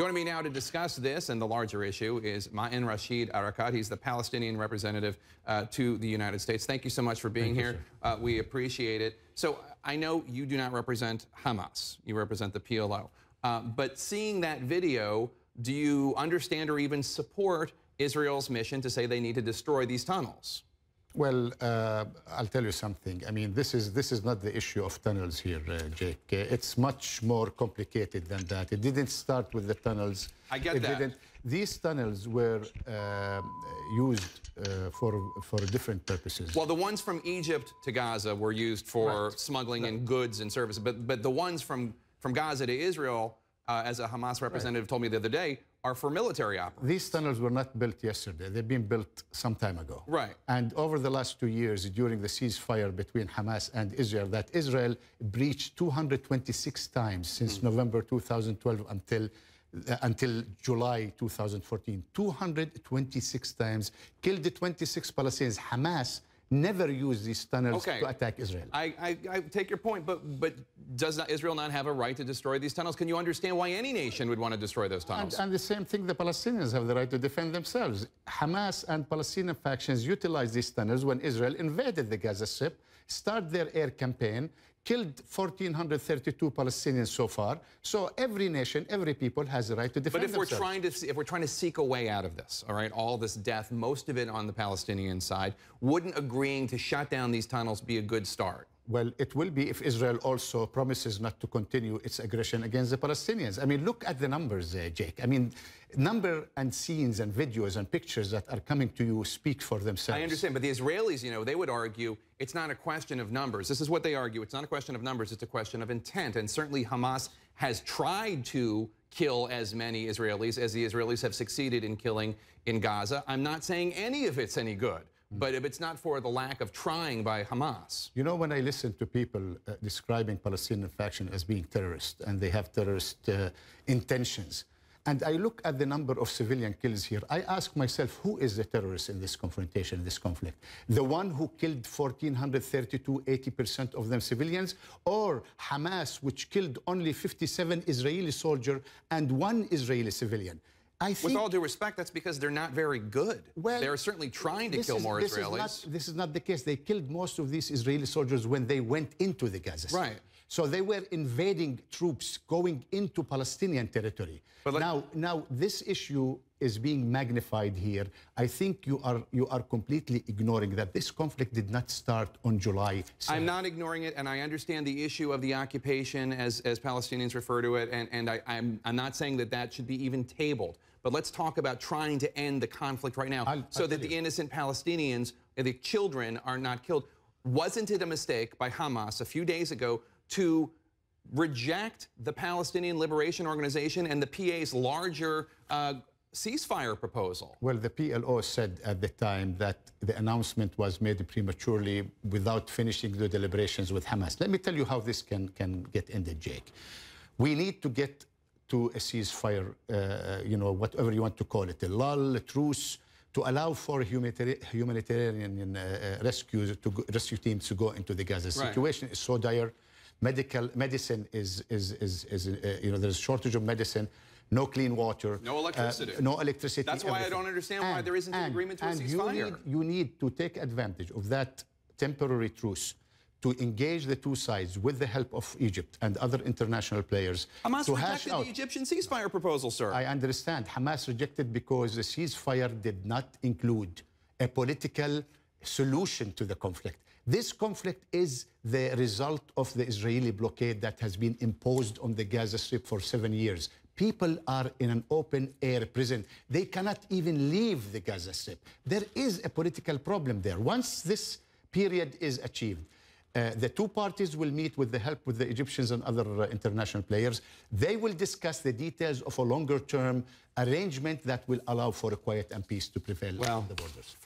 Joining me now to discuss this and the larger issue is Ma'in Rashid Arakat. He's the Palestinian representative to the United States. Thank you so much for being here. We appreciate it. So I know you do not represent Hamas. You represent the PLO. But seeing that video, do you understand or even support Israel's mission to say they need to destroy these tunnels? Well, I'll tell you something. I mean, this is not the issue of tunnels here, Jake. It's much more complicated than that. It didn't start with the tunnels. I get that. These tunnels were used for different purposes. Well, the ones from Egypt to Gaza were used for smuggling in goods and services, but the ones from Gaza to Israel, as a Hamas representative told me the other day, are for military operations. These tunnels were not built yesterday. They've been built some time ago. Right. And over the last 2 years, during the ceasefire between Hamas and Israel, that Israel breached 226 times since November 2012 until July 2014. 226 times, killed the 26 Palestinians. Hamas never used these tunnels to attack Israel. I take your point, but does Israel not have a right to destroy these tunnels? Can you understand why any nation would want to destroy those tunnels? And the same thing, the Palestinians have the right to defend themselves. Hamas and Palestinian factions utilized these tunnels when Israel invaded the Gaza Strip, started their air campaign, killed 1,432 Palestinians so far. So every nation, every people has the right to defend themselves. But if we're trying to seek a way out of this, all right, all this death, most of it on the Palestinian side, wouldn't agreeing to shut down these tunnels be a good start? Well, it will be if Israel also promises not to continue its aggression against the Palestinians. I mean, look at the numbers, Jake. I mean, number and scenes and videos and pictures that are coming to you speak for themselves. I understand, but the Israelis, you know, they would argue it's not a question of numbers. This is what they argue. It's not a question of numbers. It's a question of intent. And certainly Hamas has tried to kill as many Israelis as the Israelis have succeeded in killing in Gaza. I'm not saying any of it's any good. But if it's not for the lack of trying by Hamas. You know, when I listen to people describing Palestinian faction as being terrorist and they have terrorist intentions, and I look at the number of civilian kills here, I ask myself, who is the terrorist in this confrontation, in this conflict? The one who killed 1,432, 80% of them civilians, or Hamas, which killed only 57 Israeli soldiers and 1 Israeli civilian? With all due respect, that's because they're not very good. Well, they're certainly trying to kill more Israelis. This is not the case. They killed most of these Israeli soldiers when they went into the Gaza Strip. Right. So they were invading troops going into Palestinian territory. But now this issue is being magnified here. I think you are completely ignoring that this conflict did not start on July 7th. I'm not ignoring it, and I understand the issue of the occupation as Palestinians refer to it, and I'm not saying that should be even tabled. But let's talk about trying to end the conflict right now so that the innocent Palestinians, the children, are not killed. Wasn't it a mistake by Hamas a few days ago to reject the Palestinian Liberation Organization and the PA's larger ceasefire proposal? Well, the PLO said at the time that the announcement was made prematurely without finishing the deliberations with Hamas. Let me tell you how this can get ended, Jake. We need to get to a ceasefire, you know, whatever you want to call it, a lull, a truce, to allow for humanitarian rescue teams to go into the Gaza. The situation is so dire. Medicine is you know, there's a shortage of medicine, no clean water, no electricity. No electricity. That's why I don't understand why there isn't an agreement to a ceasefire. You need to take advantage of that temporary truce to engage the two sides with the help of Egypt and other international players. Hamas rejected the Egyptian ceasefire proposal, sir. I understand. Hamas rejected because the ceasefire did not include a political solution to the conflict. This conflict is the result of the Israeli blockade that has been imposed on the Gaza Strip for 7 years. People are in an open-air prison. They cannot even leave the Gaza Strip. There is a political problem there. Once this period is achieved, the two parties will meet with the help with the Egyptians and other international players. They will discuss the details of a longer-term arrangement that will allow for a quiet and peace to prevail on the borders.